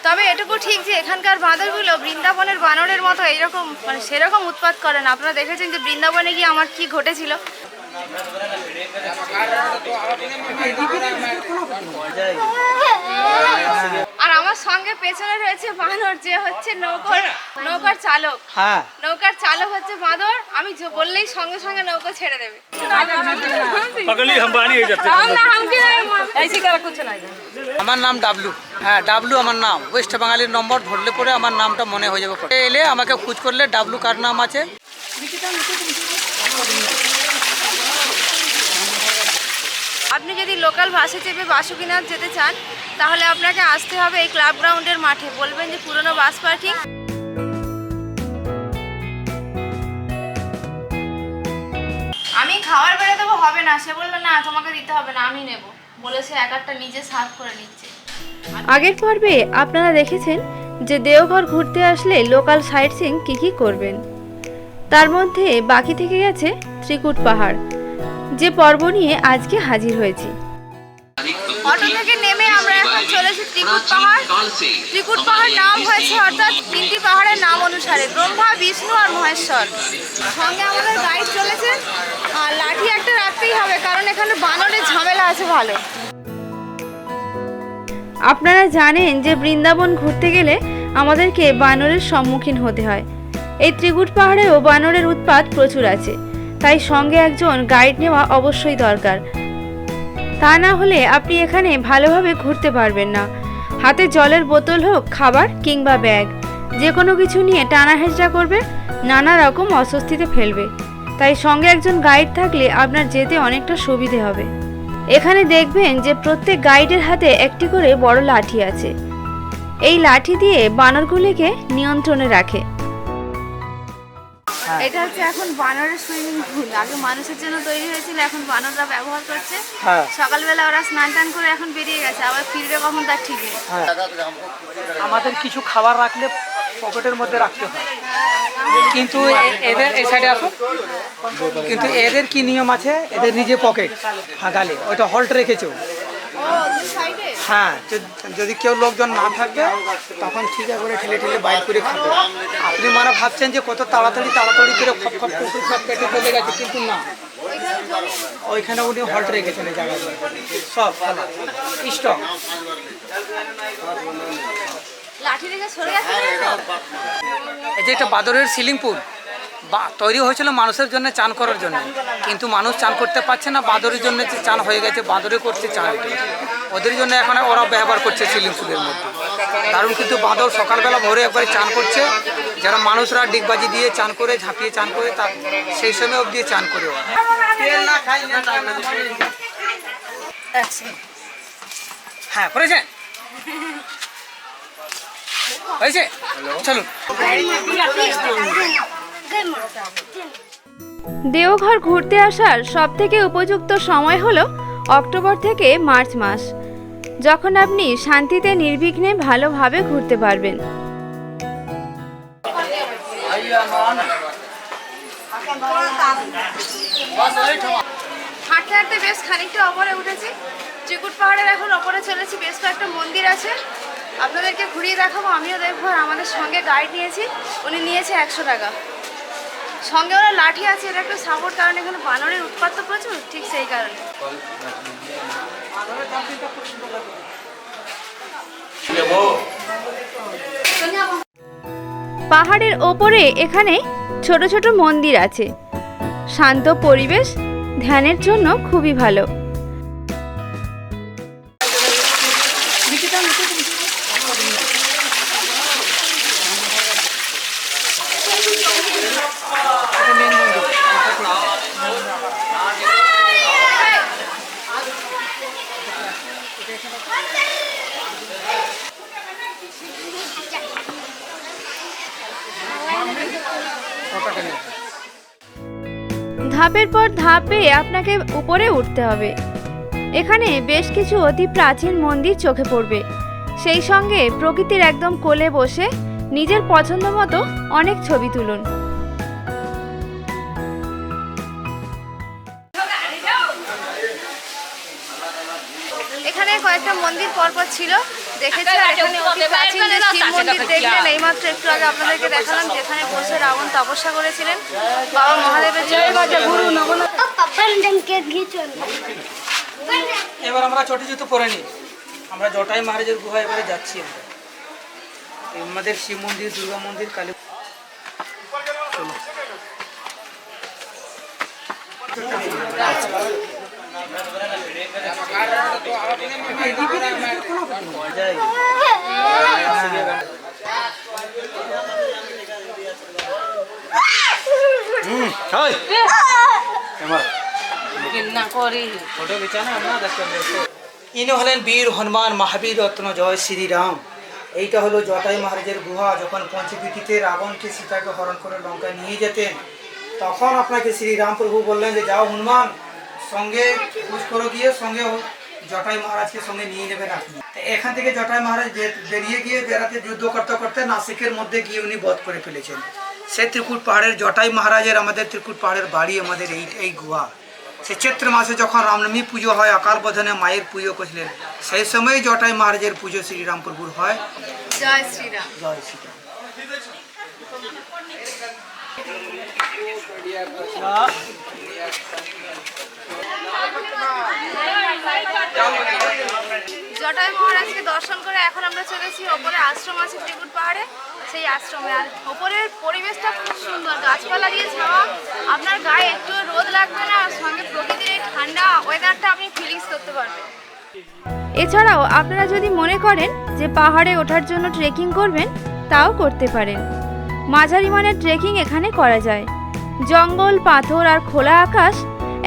তবে এটুকু ঠিক যে এখানকার বাঁদরগুলো বৃন্দাবনের বানরের মতো এইরকম মানে সেরকম উৎপাত করে না। আপনারা দেখেছেন যে বৃন্দাবনে গিয়ে আমার কি ঘটেছিল। আর আমার সঙ্গে পেছনে রয়েছে বানর, যে হচ্ছে নৌকার চালক। হ্যাঁ, নৌকার চালক হচ্ছে বাঁদর। আমি বললেই সঙ্গে সঙ্গে নৌকা ছেড়ে দেবে। আমার নাম ডাবলু। হ্যাঁ, ডাবলু আমার নাম। ওয়েস্ট বাঙালির নম্বর ধরলে পরে আমার নামটা মনে হয়ে যাবে। এলে আমাকে খোঁজ করলে ডাবলু কার নাম আছে। আপনি যদি লোকাল বাসে চেপে বাসুকিনাথ যেতে চান তাহলে আপনাকে আসতে হবে এই ক্লাব গ্রাউন্ডের মাঠে। বলবেন যে পুরনো বাস পার্কিং। আমি খাবার বেড়ে দেবো, হবে না। সে বললো না তোমাকে দিতে হবে না, আমি নেব বলে সে এক একটা নিজে সার্ভ করে নিচ্ছে। আগের পর্বে আপনারা দেখেছেন যে দেওঘর ঘুরতে আসলে লোকাল সাইট সিইং কী করবেন। তার মধ্যে বাকি থেকে গেছে ত্রিকুট পাহাড়, যে পর্ব নিয়ে আজকে হাজির হয়েছি। অটো থেকে নেমে আমরা এখন চলেছি ত্রিকুট পাহাড়। ত্রিকুট পাহাড় নাম হয়েছে অর্থাৎ তিনটি পাহাড়ের নাম অনুসারে, ব্রহ্মা, বিষ্ণু আর মহেশ্বর। সঙ্গে আমাদের গাইড চলেছে। আর লাঠি একটা রাখতেই হবে, কারণ এখানে বানরের ঝামেলা আছে ভালো। আপনারা জানেন যে বৃন্দাবন ঘুরতে গেলে আমাদেরকে বানরের সম্মুখীন হতে হয়। এই ত্রিকুট পাহাড়েও বানরের উৎপাত প্রচুর আছে, তাই সঙ্গে একজন গাইড নেওয়া অবশ্যই দরকার। তা না হলে আপনি এখানে ভালোভাবে ঘুরতে পারবেন না। হাতে জলের বোতল হোক, খাবার কিংবা ব্যাগ, যে কোনো কিছু নিয়ে টানা হেঁচড়া করবে, নানা রকম অস্বস্তিতে ফেলবে। তাই সঙ্গে একজন গাইড থাকলে আপনার যেতে অনেকটা সুবিধে হবে। এখানে দেখবেন যে প্রত্যেক গাইডের হাতে একটি করে বড় লাঠি আছে। এই লাঠি দিয়ে বানরগুলিকে নিয়ন্ত্রণে রাখে। এটা হচ্ছে এখন বানরের সুইমিং পুল। আগে মানুষের জন্য তৈরি হয়েছিল, এখন বানররা ব্যবহার করছে। সকালবেলা ওরা স্নান টান করে এখন বেরিয়ে গেছে, আবার ফিরবে কখন তার ঠিক নেই। আমাদের কিছু খাবার রাখলে পকেটের মধ্যে রাখতে হয়, কিন্তু এদের এই সাইডে আসো। কিন্তু এদের কি নিয়ম আছে, এদের নিজে পকেট ফাঁকালে ওইটা হল্ট রেখেছে। হ্যাঁ, যদি কেউ লোকজন না থাকে তখন ঠিক করে ঠেলে ঠেলে বাইর করে খাবে। আপনি মানে ভাবছেন যে কত তাড়াতাড়ি করে খপ খপ কুকুর সব কেটে চলে গেছে, কিন্তু না, ওইখানে উনি হল্ট রেখেছেন এই জায়গায় সব স্টক। এই যে এটা বাদরের সিলিং পুল তৈরি হয়েছিল মানুষের জন্য, চান করার জন্য, কিন্তু মানুষ চান করতে পারছে না, বাদরের জন্য চান হয়ে গেছে, বাদরে করছে চান। ওদের জন্য এখন ওরা ব্যবহার করছে সিলিং পুলের মধ্যে। দারুণ, কিন্তু বাদর সকালবেলা ভোরে একবারে চান করছে। যারা মানুষরা ডিগবাজি দিয়ে চান করে, ঝাঁপিয়ে চান করে, তা সেই সময় অবধি চান করে। হ্যাঁ, করেছে হয়েছে, চলুন। দেওঘর ঘুরতে আসার সবথেকে উপযুক্ত সময় হলো অক্টোবর থেকে মার্চ মাস, যখন আপনি শান্তিতে নির্বিঘ্নে ভালোভাবে ঘুরতে পারবেন। হাঁটতে হাঁটতে বেশ খানিকটা ওপরে উঠেছি। ত্রিকুট পাহাড়ের এখন ওপরে চলেছি। বেশ কয়েকটা মন্দির আছে, আপনাদেরকে ঘুরিয়ে দেখাবো, আমিও দেখবো। আর আমাদের সঙ্গে গাইড নিয়েছি, উনি নিয়েছে 100 টাকা। সঙ্গে ওরা লাঠি আছে, এটা একটু সাপোর্ট, কারণ এখানে বানরের উৎপাত তো প্রচুর, ঠিক সেই কারণে। পাহাড়ের ওপরে এখানে ছোট ছোট মন্দির আছে। শান্ত পরিবেশ, ধ্যানের জন্য খুবই ভালো। ধাপের পর ধাপে আপনাকে উপরে উঠতে হবে। এখানে বেশ কিছু অতি প্রাচীন মন্দির চোখে পড়বে। সেই সঙ্গে প্রকৃতির একদম কোলে বসে নিজের পছন্দ মতো অনেক ছবি তুলুন। এখানে কয়েকটা মন্দির পরপর ছিল, দেখেছে। আর এখানে অতি প্রাচীন যে শিব মন্দির দেখলেন এইমাত্র একটু আগে আপনাদেরকে দেখালাম, যেখানে বসে রাবণ তপস্যা করেছিলেন বাবা মহাদেবের জন্য। এবার আমরা ছোট জুতো পরে নিই, আমরা জটাই মহারাজের গুহা এবারে যাচ্ছি। আমরা আমাদের শিব মন্দির, দুর্গা মন্দির, কালী চলো। ইনি হলেন বীর হনুমান মহাবীর রত্ন জয় শ্রীরাম। এইটা হলো জটাই মহারাজের গুহা। যখন পঞ্চবীটিতে রাবণকে সীতাকে হরণ করে লঙ্কায় নিয়ে যেতেন, তখন আপনাকে শ্রীরাম প্রভু বললেন যে যাও হনুমান, সঙ্গে খোঁজ করো গিয়ে সঙ্গে জটাই মহারাজকে সঙ্গে নিয়ে নেবেন আপনি। এখান থেকে জটাই মহারাজ বেরিয়ে গিয়ে বেড়াতে যুদ্ধ করতে করতে নাসিকের মধ্যে গিয়ে উনি বধ করে ফেলেছেন। সেই ত্রিকুট পাহাড়ের জটাই মহারাজের, আমাদের ত্রিকুট পাহাড়ের বাড়ি আমাদের এই গুহা। সে চৈত্র মাসে যখন রামনবমী পুজো হয়, অকাল বোধনে মায়ের পুজো করছিলেন, সেই সময় জটাই মহারাজের পুজো শ্রীরাম প্রভুর হয়। জয় শ্রীরাম। জয় শ্রীরাম। জটাই মহারাজকে দর্শন করে এখন আমরা চলেছি ওপরে আশ্রম আছে ত্রিকুট পাহাড়ে, সেই আশ্রমে। আর ওপরের পরিবেশটা খুব সুন্দর, গাছপালা দিয়ে ছাওয়া, আপনার গায়ে একটু রোদ লাগবে না, আর সঙ্গে প্রকৃতির এই ঠান্ডা ওয়েদারটা আপনি ফিলিংস করতে পারবেন। এছাড়াও আপনারা যদি মনে করেন যে পাহাড়ে ওঠার জন্য ট্রেকিং করবেন, তাও করতে পারেন। মাঝারি মানের ট্রেকিং এখানে করা যায়। জঙ্গল, পাথর আর খোলা আকাশ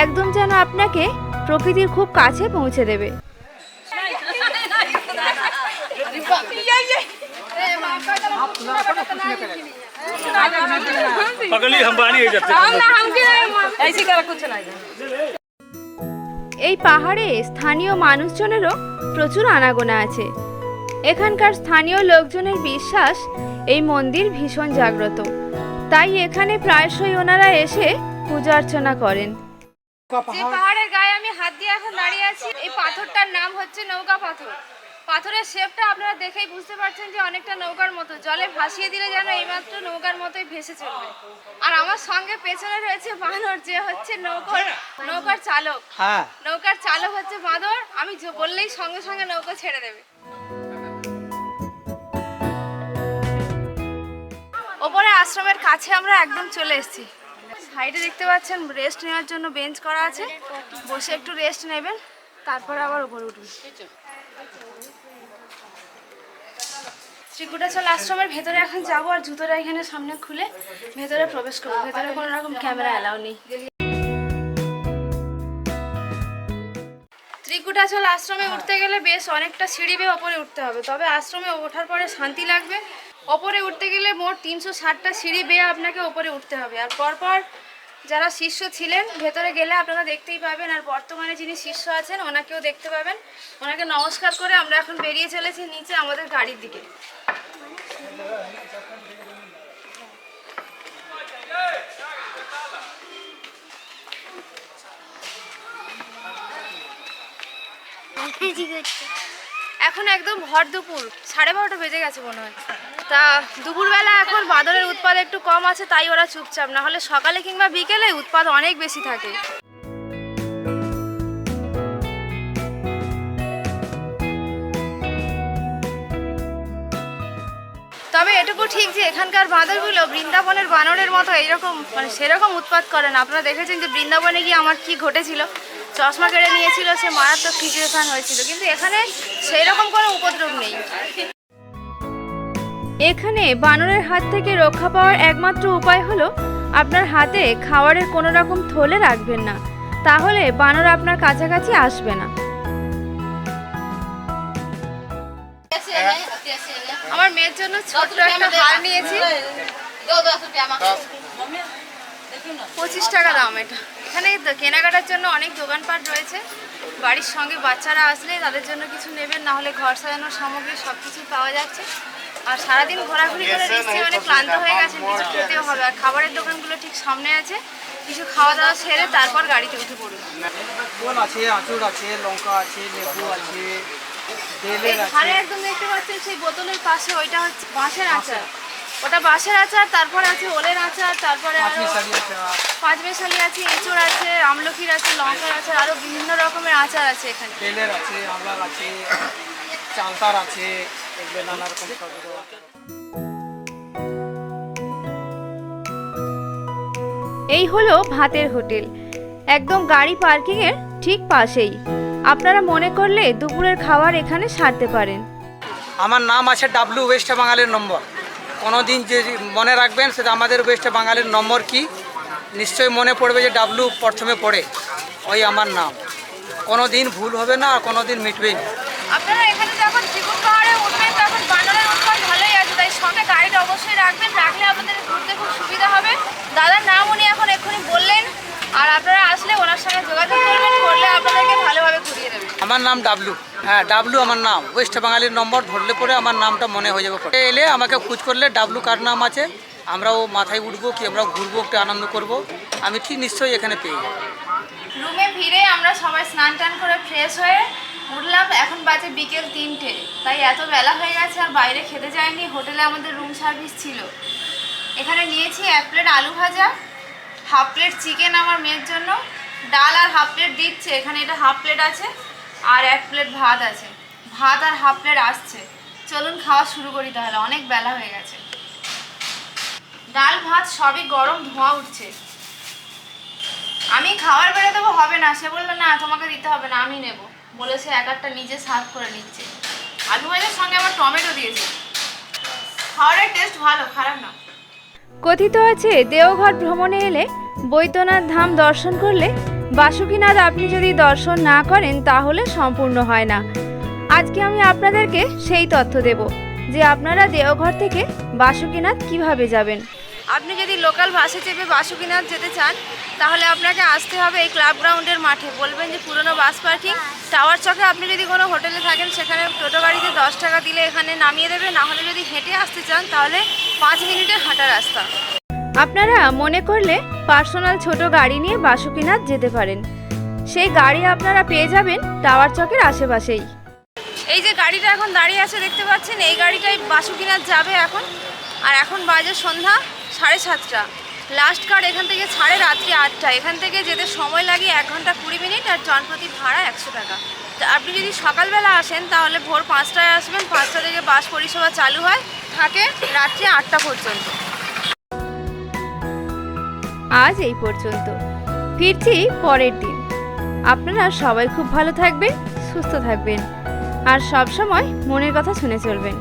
একদম যেন আপনাকে প্রকৃতির খুব কাছে পৌঁছে দেবে। এই পাহাড়ে স্থানীয় মানুষজনেরও প্রচুর আনাগোনা আছে। এখানকার স্থানীয় লোকজনের বিশ্বাস এই মন্দির ভীষণ জাগ্রত, তাই এখানে প্রায়শই ওনারা এসে পূজা অর্চনা করেন। যে পাহাড়ের গায়ে আমি হাত দিয়ে এখন দাঁড়িয়ে আছি, এই পাথরটার নাম হচ্ছে নৌকা পাথর। পাথরের শেপটা আপনারা দেখেই বুঝতে পারছেন যে অনেকটা নৌকার মতো, জলে ভাসিয়ে দিলে যেন এইমাত্র নৌকার মতোই ভেসে চলবে। আর আমার সঙ্গে পেছনে রয়েছে বানর, যে হচ্ছে নৌকার চালক। নৌকার চালক হচ্ছে বাঁদর, আমি বললেই সঙ্গে সঙ্গে নৌকা ছেড়ে দেবে। ওপরে আশ্রমের কাছে আমরা একদম চলে এসেছি। সাইডে দেখতে পাচ্ছেন রেস্ট নেওয়ার জন্য বেঞ্চ করা আছে, বসে একটু রেস্ট নেবেন, তারপরে আবার উপরে উঠবেন। ত্রিকুটাচল আশ্রমের ভেতরে এখন যাবো, আর জুতোটা এখানে সামনে খুলে ভেতরে প্রবেশ করবো। ভেতরে কোনো রকম ক্যামেরা অ্যালাউ নেই। ত্রিকুটাচল আশ্রমে উঠতে গেলে বেশ অনেকটা সিঁড়ি বেয়ে ওপরে উঠতে হবে, তবে আশ্রমে ওঠার পরে শান্তি লাগবে। ওপরে উঠতে গেলে মোট 360টা সিঁড়ি বেয়ে আপনাকে ওপরে উঠতে হবে। আর পরপর যারা শিষ্য ছিলেন ভেতরে গেলে আপনারা দেখতেই পাবেন, আর বর্তমানে যিনি শিষ্য আছেন ওনাকেও দেখতে পাবেন। ওনাকে নমস্কার করে আমরা এখন বেরিয়ে চলেছি নিচে আমাদের গাড়ির দিকে। এখন একদম ভর দুপুর, 12:30 বেজে গেছে মনে হয়। তা দুপুরবেলা এখন বাঁদরের উৎপাদ একটু কম আছে, তাই ওরা চুপচাপ, না হলে সকালে কিংবা বিকেলে উৎপাদ অনেক বেশি থাকে। তবে এটুকু ঠিক যে এখানকার বাঁদরগুলো বৃন্দাবনের বানরের মতো এইরকম সেরকম উৎপাত করে না। আপনারা দেখেছেন যে বৃন্দাবনে গিয়ে আমার কি ঘটেছিল, চশমা কেড়ে নিয়েছিল, সে মারাত্মক সিচুয়েশন হয়েছিল, কিন্তু এখানে সেই রকম কোনো উপদ্রব নেই। এখানে বানরের হাত থেকে রক্ষা পাওয়ার একমাত্র উপায় হলো আপনার হাতে খাবারের কোনো রকম থলে রাখবেন না, তাহলে বানর আপনার কাছাকাছি আসবে না। আমার মেয়ের জন্য ছোট্ট একটা হার নিয়েছি, 25 টাকা দাম এটা। এখানে কেনাকাটার জন্য অনেক দোকানপাট রয়েছে, বাড়ির সঙ্গে বাচ্চারা আসলে তাদের জন্য কিছু নেবেন, না হলে ঘর সাজানোর সামগ্রী সব কিছুই পাওয়া যাচ্ছে। আর সারাদিন ঘোরাঘুরি করে নিশ্চয়ই অনেক ক্লান্ত হয়ে গেছেন, কিছু খেতেও হবে। আর খাবারের দোকানগুলো ঠিক সামনে আছে, কিছু খাওয়া দাওয়া সেরে তারপর গাড়িতে উঠে পড়ুন। ফল আছে, আঁচড় আছে, লঙ্কা আছে, লেবু আছে, এই ধারে একদম দেখতে পাচ্ছেন সেই বোতলের পাশে ওইটা হচ্ছে বাঁশের আচার, ওটা বাঁশের আচার, তারপরে আছে ওলের আচার, তারপরে আরো পাঁচমেশালি আছে, এঁচোড় আছে, আমলকির আছে, লঙ্কার আচার, আরো বিভিন্ন রকমের আচার আছে এখানে। তেলের আছে, আমলার আছে, চালতার আছে, এগুলো নানা রকম সবগুলো আছে। এই হলো ভাতের হোটেল, একদম গাড়ি পার্কিং এর ঠিক পাশেই। আপনারা মনে করলে দুপুরের খাবার এখানে সারতে পারেন। আমার নাম আছে ডাব্লু ওয়েস্ট বাঙালির নম্বর। কোনো দিন যে মনে রাখবেন সেটা আমাদের ওয়েস্ট বাঙালির নম্বর কি নিশ্চয়ই মনে পড়বে যে ডাব্লু প্রথমে পড়ে, ওই আমার নাম। কোনো দিন ভুল হবে না আর কোনো দিন মিটবেই না। আপনারা এখানে যখন ত্রিকুট পাহাড়ে উঠবেন তখন বানরের উৎপাত ভালোই আছে, তাই সঙ্গে গাইড অবশ্যই রাখবেন, রাখলে আপনাদের ঘুরতে খুব সুবিধা হবে। দাদার নাম উনি এখন এক্ষুনি বললেন, আর আপনারা আসলে ওনার সঙ্গে যোগাযোগ করবেন, করলে আপনাদেরকে ভালোভাবে ঘুরিয়ে দেবেন। আমার নাম ডাব্লু, হ্যাঁ ডাব্লু আমার নাম। ওয়েস্ট বাঙালির নম্বর ধরলে পরে আমার নামটা মনে হয়ে যাবে। এলে আমাকে খোঁজ করলে ডাব্লু কার নাম আছে, আমরাও মাথায় উঠবো কি আমরাও ঘুরবো, একটু আনন্দ করব, আমি ঠিক নিশ্চয়ই এখানে পেয়ে যাবো। রুমে ফিরে আমরা সবাই স্নান টান করে ফ্রেশ হয়ে উঠলাম। এখন বাজে বিকেল 3টে, তাই এত বেলা হয়ে গেছে আর বাইরে খেতে যাইনি। হোটেলে আমাদের রুম সার্ভিস ছিল। এখানে নিয়েছি 1 প্লেট আলু ভাজা, হাফ প্লেট চিকেন আমার মেয়ের জন্য, ডাল আর হাফ প্লেট দিচ্ছে এখানে, এটা হাফ প্লেট আছে, আর 1 প্লেট ভাত আছে, ভাত আর হাফ প্লেট আসছে। চলুন খাওয়া শুরু করি তাহলে, অনেক বেলা হয়ে গেছে। ডাল ভাত সবই গরম, ধোঁয়া উঠছে। আমি খাবার বেড়ে দেবো, হবে না, সে বললো না তোমাকে দিতে হবে না, আমি নেব বলেছে, একটা নিজে সার্ভ করে নিচ্ছে। আলু ভাজার সঙ্গে আবার টমেটো দিয়েছে। খাবারের টেস্ট ভালো, খারাপ না। কথিত আছে দেওঘর ভ্রমণে এলে বৈদ্যনাথ ধাম দর্শন করলে বাসুকীনাথ আপনি যদি দর্শন না করেন তাহলে সম্পূর্ণ হয় না। আজকে আমি আপনাদেরকে সেই তথ্য দেব যে আপনারা দেওঘর থেকে বাসুকীনাথ কিভাবে যাবেন। আপনি যদি লোকাল বাসে চেপে বাসুকীনাথ যেতে চান তাহলে আপনাকে আসতে হবে এই ক্লাব গ্রাউন্ডের মাঠে। বলবেন যে পুরনো বাস পার্কিং টাওয়ার চকে। আপনি যদি কোনো হোটেলে থাকেন সেখানে টোটো গাড়িতে 10 টাকা দিলে এখানে নামিয়ে দেবে, না হলে যদি হেঁটে আসতে চান তাহলে 5 মিনিটের হাঁটা রাস্তা। আপনারা মনে করলে পার্সোনাল ছোট গাড়ি নিয়ে বাসুকীনাথ যেতে পারেন। সেই গাড়ি আপনারা পেয়ে যাবেন টাওয়ার চকের আশেপাশেই। এই যে গাড়িটা এখন দাঁড়িয়ে আছে দেখতে পাচ্ছেন, এই গাড়িটাই বাসুকীনাথ যাবে এখন। আর এখন বাজে সন্ধ্যা 7:30। লাস্ট কার এখান থেকে ছাড়ে রাত্রি 8টা। এখান থেকে যেতে সময় লাগে 1 ঘন্টা 20 মিনিট, আর জনপ্রতি ভাড়া 100 টাকা। আপনি যদি সকালবেলা আসেন তাহলে ভোর 5টায় আসবেন। 5টা থেকে বাস পরিষেবা চালু হয়, থাকে রাত্রি 8টা পর্যন্ত। আজ এই পর্যন্ত, ফিরছি পরের দিন। আপনারা সবাই খুব ভালো থাকবেন, সুস্থ থাকবেন, আর সব সময় মনের কথা শুনে চলবেন।